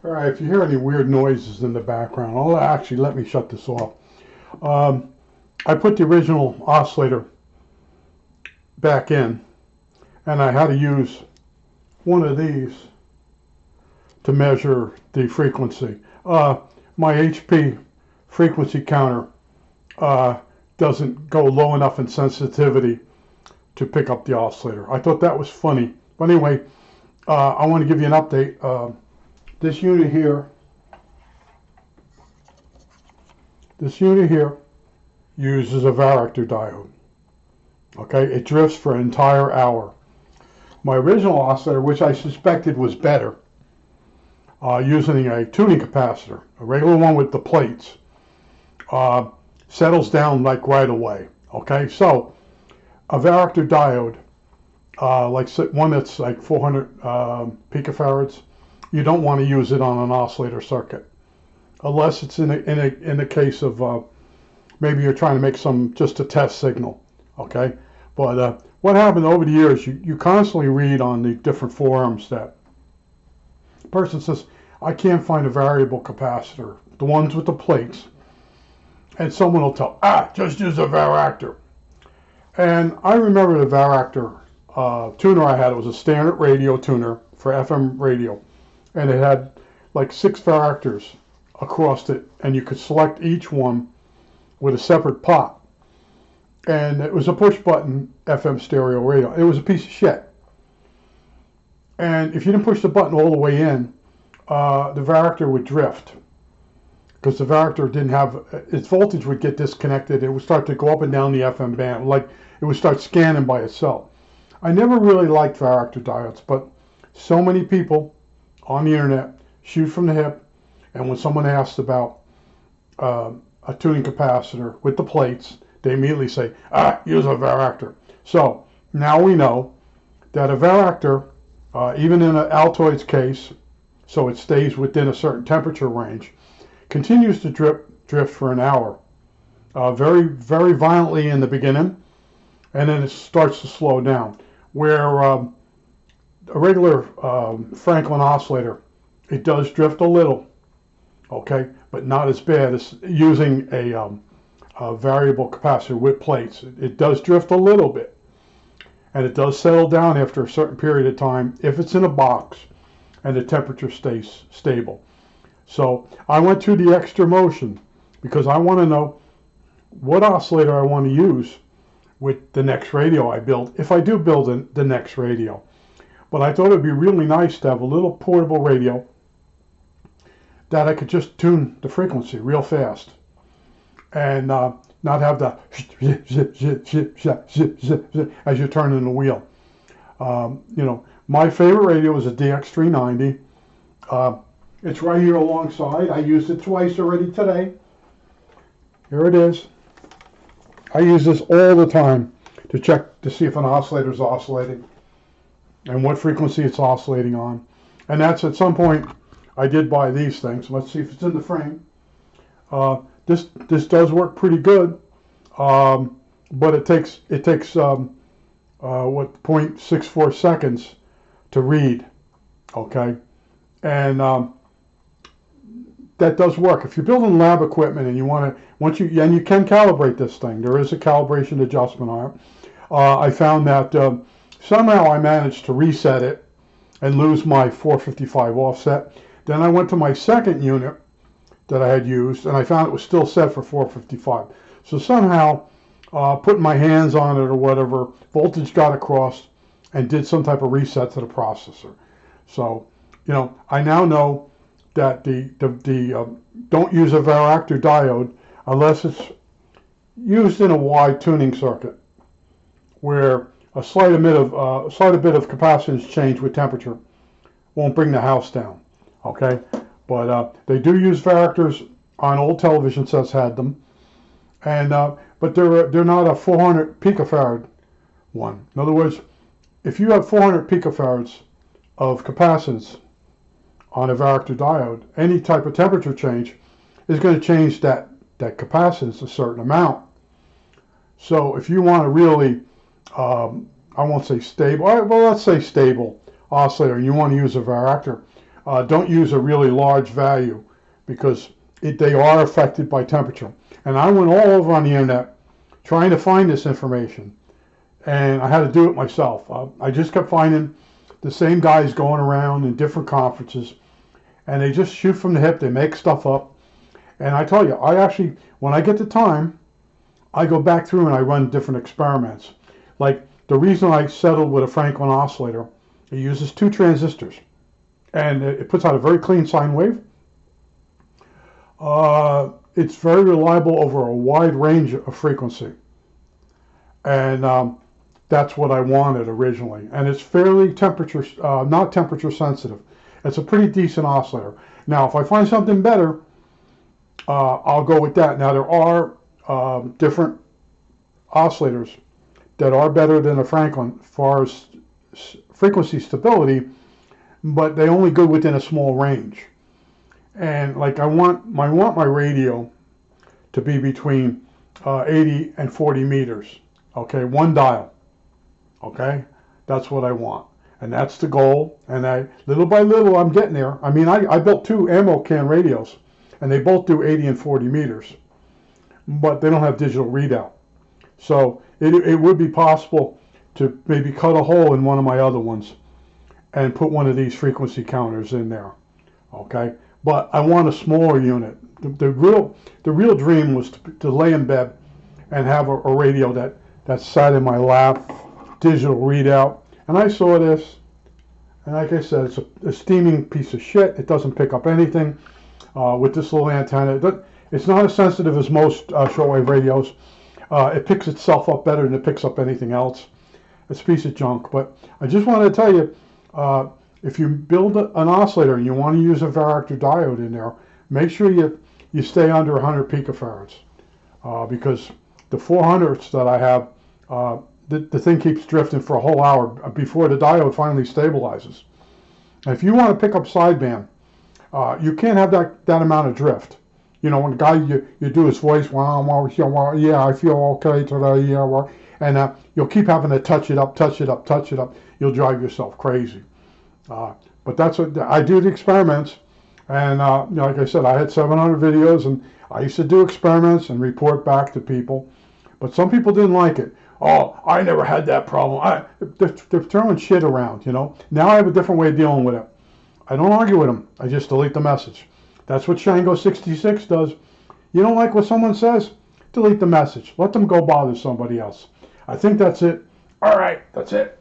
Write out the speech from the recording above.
All right, if you hear any weird noises in the background, let me shut this off. I put the original oscillator back in, and I had to use one of these to measure the frequency. My HP frequency counter doesn't go low enough in sensitivity to pick up the oscillator. I thought that was funny. But anyway, I want to give you an update. This unit here uses a Varactor diode. Okay, it drifts for an entire hour. My original oscillator, which I suspected was better, using a tuning capacitor, a regular one with the plates, settles down like right away. Okay, so a Varactor diode, like one that's like 400 picofarads, you don't want to use it on an oscillator circuit, unless it's in the case of maybe you're trying to make just a test signal. Okay, but what happened over the years, you constantly read on the different forums that the person says, I can't find a variable capacitor, the ones with the plates, and someone will tell, just use a Varactor. And I remember the Varactor tuner I had. It was a standard radio tuner for FM radio, and it had like 6 Varactors across it, and you could select each one with a separate pot. And it was a push button FM stereo radio. It was a piece of shit. And if you didn't push the button all the way in, the Varactor would drift, because the Varactor didn't have, its voltage would get disconnected. It would start to go up and down the FM band, like it would start scanning by itself. I never really liked Varactor diodes, but so many people on the internet shoot from the hip, and when someone asks about a tuning capacitor with the plates, they immediately say, use a Varactor. So now we know that a Varactor, even in an Altoid's case, so it stays within a certain temperature range, continues to drift for an hour, very, very violently in the beginning, and then it starts to slow down. Where a regular Franklin oscillator, it does drift a little, okay, but not as bad as using a variable capacitor with plates. It does drift a little bit, and it does settle down after a certain period of time if it's in a box and the temperature stays stable. So I went through the extra motion because I want to know what oscillator I want to use with the next radio I build, if I do build the next radio. But I thought it would be really nice to have a little portable radio that I could just tune the frequency real fast and not have the as you're turning the wheel. You know, my favorite radio is a DX390. It's right here alongside. I used it twice already today. Here it is. I use this all the time to check to see if an oscillator is oscillating and what frequency it's oscillating on. And that's at some point I did buy these things. Let's see if it's in the frame. This does work pretty good, but it takes what 0.64 seconds to read. Okay, and that does work. If you're building lab equipment and you want to, and you can calibrate this thing. There is a calibration adjustment on it. I found that somehow I managed to reset it and lose my 455 offset. Then I went to my second unit that I had used, and I found it was still set for 455. So somehow, putting my hands on it or whatever, voltage got across and did some type of reset to the processor. So, you know, I now know that don't use a Varactor diode unless it's used in a wide tuning circuit where a slight bit of capacitance change with temperature won't bring the house down. Okay, but they do use Varactors on old television sets, had them, and but they're not a 400 picofarad one. In other words, if you have 400 picofarads of capacitance on a Varactor diode, any type of temperature change is going to change that capacitance a certain amount. So if you want to really, I won't say stable, well, let's say stable oscillator, and you want to use a Varactor, don't use a really large value because they are affected by temperature. And I went all over on the internet trying to find this information, and I had to do it myself. I just kept finding the same guys going around in different conferences, and they just shoot from the hip. They make stuff up. And I tell you, I actually, when I get the time, I go back through and I run different experiments. Like the reason I settled with a Franklin oscillator, it uses 2 transistors, and it puts out a very clean sine wave. It's very reliable over a wide range of frequency, and that's what I wanted originally. And it's fairly temperature, not temperature sensitive. It's a pretty decent oscillator. Now, if I find something better, I'll go with that. Now, there are different oscillators that are better than a Franklin as far as frequency stability, but they only good within a small range. And like I want my radio to be between 80 and 40 meters. Okay, 1 dial. Okay, that's what I want, and that's the goal. And little by little, I'm getting there. I mean, I built 2 ammo can radios, and they both do 80 and 40 meters, but they don't have digital readout. So it would be possible to maybe cut a hole in one of my other ones and put one of these frequency counters in there. Okay, but I want a smaller unit. The real dream was to lay in bed and have a radio that sat in my lap, digital readout. And I saw this, and like I said, it's a steaming piece of shit. It doesn't pick up anything with this little antenna. It's not as sensitive as most shortwave radios. It picks itself up better than it picks up anything else. It's a piece of junk. But I just wanted to tell you, if you build an oscillator and you want to use a Varactor diode in there, make sure you stay under 100 picofarads, because the 400s that I have, the thing keeps drifting for a whole hour before the diode finally stabilizes. And if you want to pick up sideband, you can't have that amount of drift. You know, when the guy, you do his voice, yeah, I feel okay today, yeah, well, and you'll keep having to touch it up, touch it up, touch it up. You'll drive yourself crazy. But that's what I do, the experiments. And you know, like I said, I had 700 videos, and I used to do experiments and report back to people. But some people didn't like it. Oh, I never had that problem. They're throwing shit around, you know. Now I have a different way of dealing with it. I don't argue with them. I just delete the message. That's what Shango 66 does. You don't like what someone says? Delete the message. Let them go bother somebody else. I think that's it. All right, that's it.